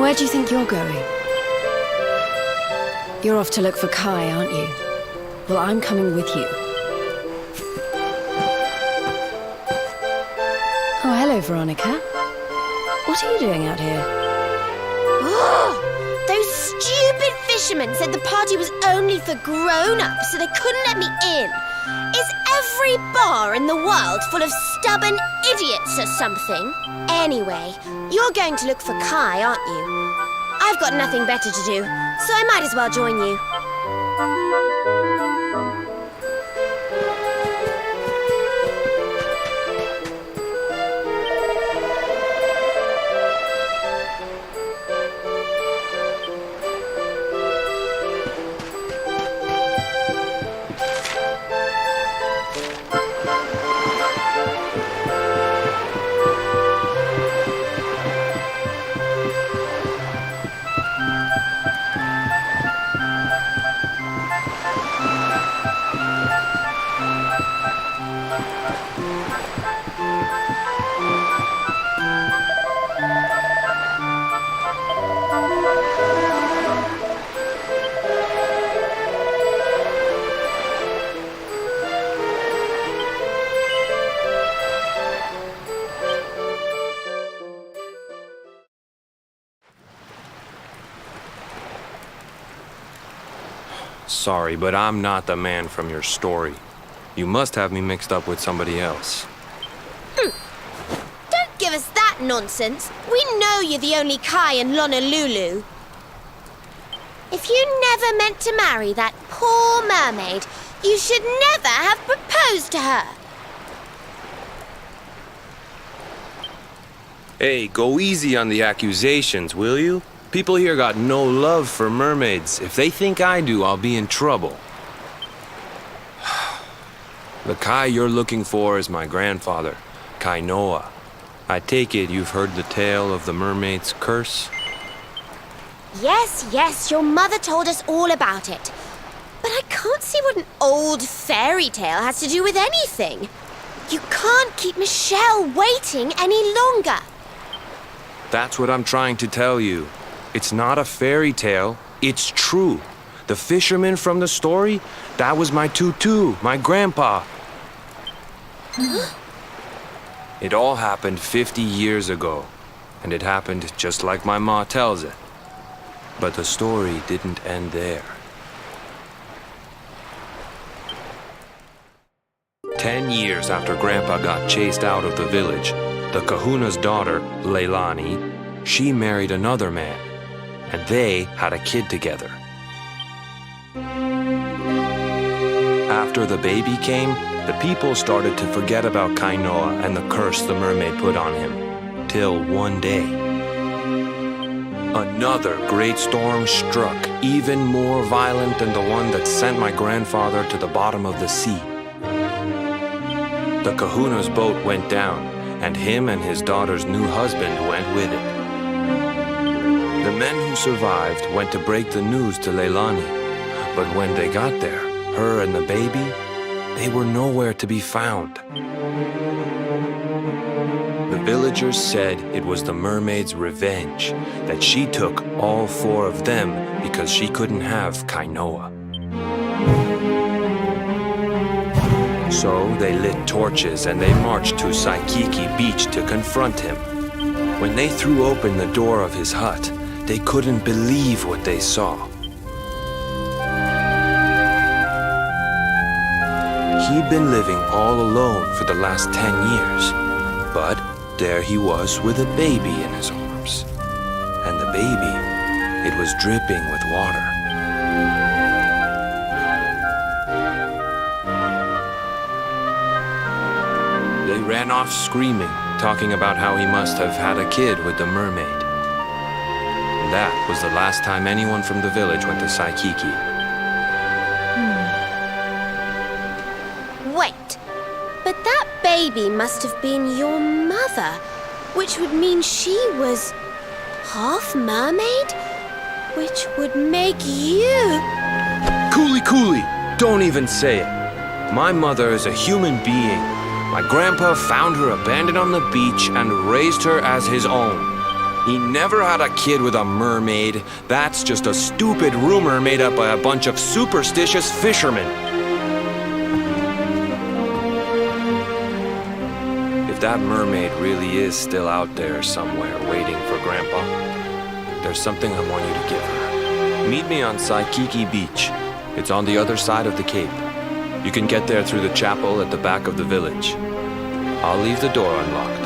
Where do you think you're going? You're off to look for Kai, aren't you? Well, I'm coming with you. Oh, hello, Veronica. What are you doing out here? Oh, those stupid fishermen said the party was only for grown-ups, so they couldn't let me in. Is every bar in the world full of stubborn idiots or something? Anyway, you're going to look for Kai, aren't you? I've got nothing better to do, so I might as well join you. Sorry, but I'm not the man from your story. You must have me mixed up with somebody else. Don't give us that nonsense. We know you're the only Kai in Honolulu. If you never meant to marry that poor mermaid, you should never have proposed to her. Hey, go easy on the accusations, will you? People here got no love for mermaids. If they think I do, I'll be in trouble. The Kai you're looking for is my grandfather, Kainoa. I take it you've heard the tale of the mermaid's curse? Yes, your mother told us all about it. But I can't see what an old fairy tale has to do with anything. You can't keep Michelle waiting any longer. That's what I'm trying to tell you. It's not a fairy tale, it's true. The fisherman from the story, that was my tutu, my grandpa. It all happened 50 years ago, and it happened just like my ma tells it. But the story didn't end there. 10 years after Grandpa got chased out of the village, the kahuna's daughter, Leilani, she married another man, and they had a kid together. After the baby came, the people started to forget about Kainoa and the curse the mermaid put on him, till one day. Another great storm struck, even more violent than the one that sent my grandfather to the bottom of the sea. The kahuna's boat went down, and him and his daughter's new husband went with it. The men who survived went to break the news to Leilani, but when they got there, her and the baby, they were nowhere to be found. The villagers said it was the mermaid's revenge, that she took all 4 of them because she couldn't have Kainoa. So they lit torches and they marched to Saikiki Beach to confront him. When they threw open the door of his hut, they couldn't believe what they saw. He'd been living all alone for the last 10 years, but there he was with a baby in his arms. And the baby, it was dripping with water. They ran off screaming, talking about how he must have had a kid with the mermaid. And that was the last time anyone from the village went to Saikiki. Wait, but that baby must have been your mother, which would mean she was half mermaid, which would make you... Cooley, don't even say it. My mother is a human being. My grandpa found her abandoned on the beach and raised her as his own. He never had a kid with a mermaid. That's just a stupid rumor made up by a bunch of superstitious fishermen. If that mermaid really is still out there somewhere waiting for Grandpa, there's something I want you to give her. Meet me on Saikiki Beach. It's on the other side of the cape. You can get there through the chapel at the back of the village. I'll leave the door unlocked.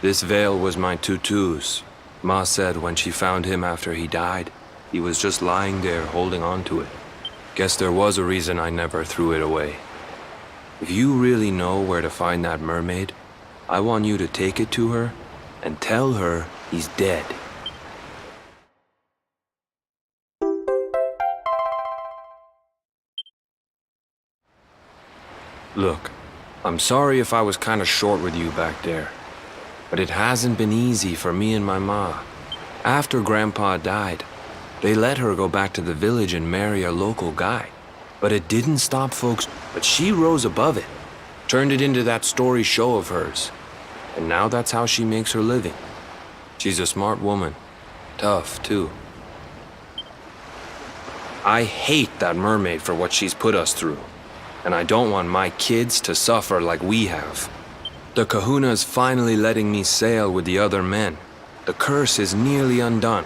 This veil was my tutu's. Ma said when she found him after he died, he was just lying there holding on to it. Guess there was a reason I never threw it away. If you really know where to find that mermaid, I want you to take it to her and tell her he's dead. Look, I'm sorry if I was kinda short with you back there. But it hasn't been easy for me and my ma. After Grandpa died, they let her go back to the village and marry a local guy. But it didn't stop folks. But she rose above it, turned it into that story show of hers. And now that's how she makes her living. She's a smart woman. Tough, too. I hate that mermaid for what she's put us through. And I don't want my kids to suffer like we have. The kahuna's finally letting me sail with the other men. The curse is nearly undone.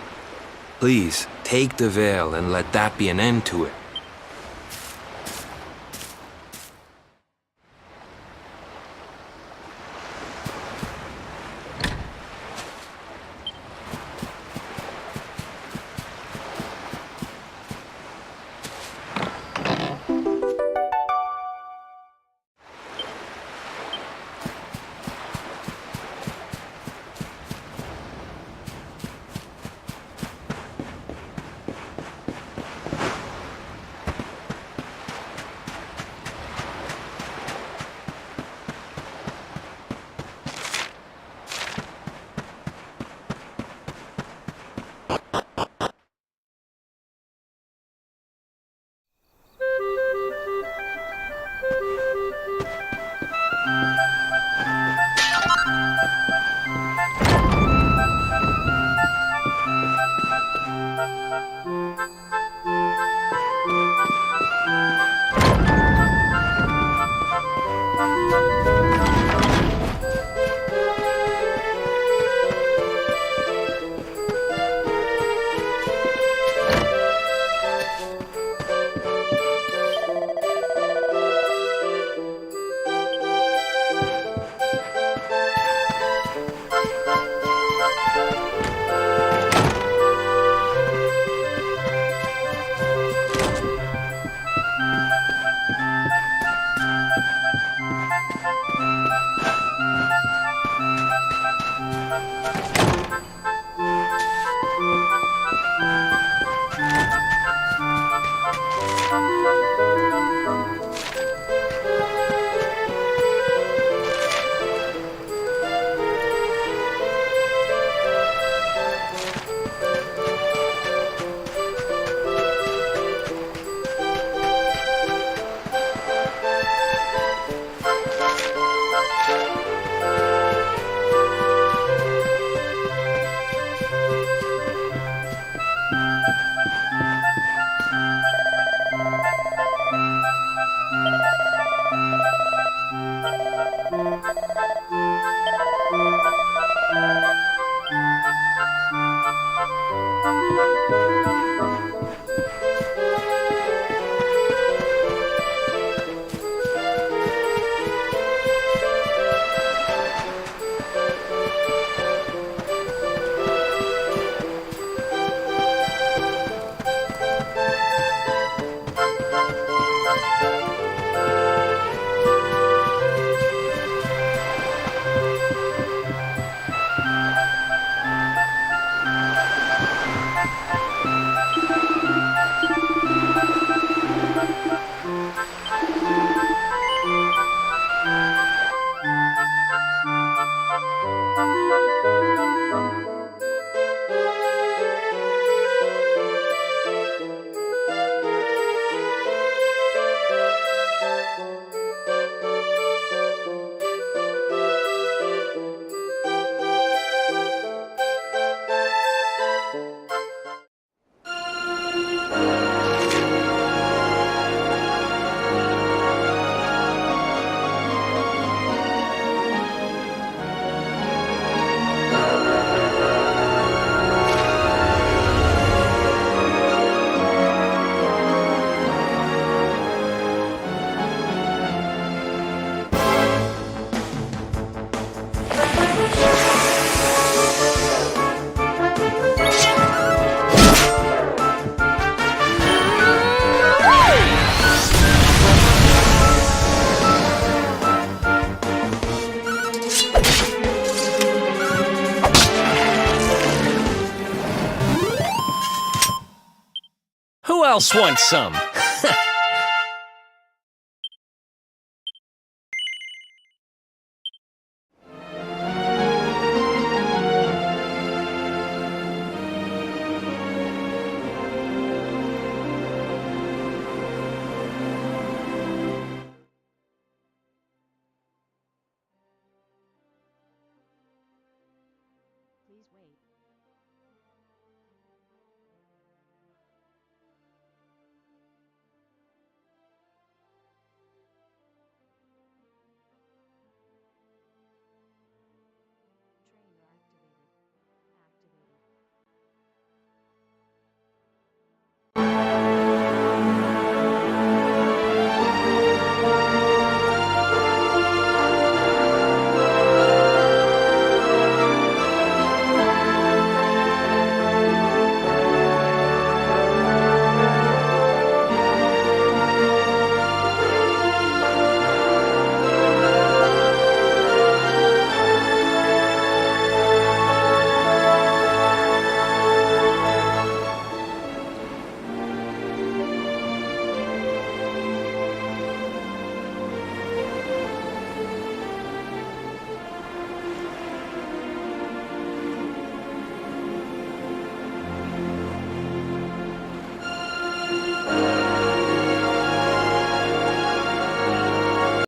Please, take the veil and let that be an end to it. else wants some?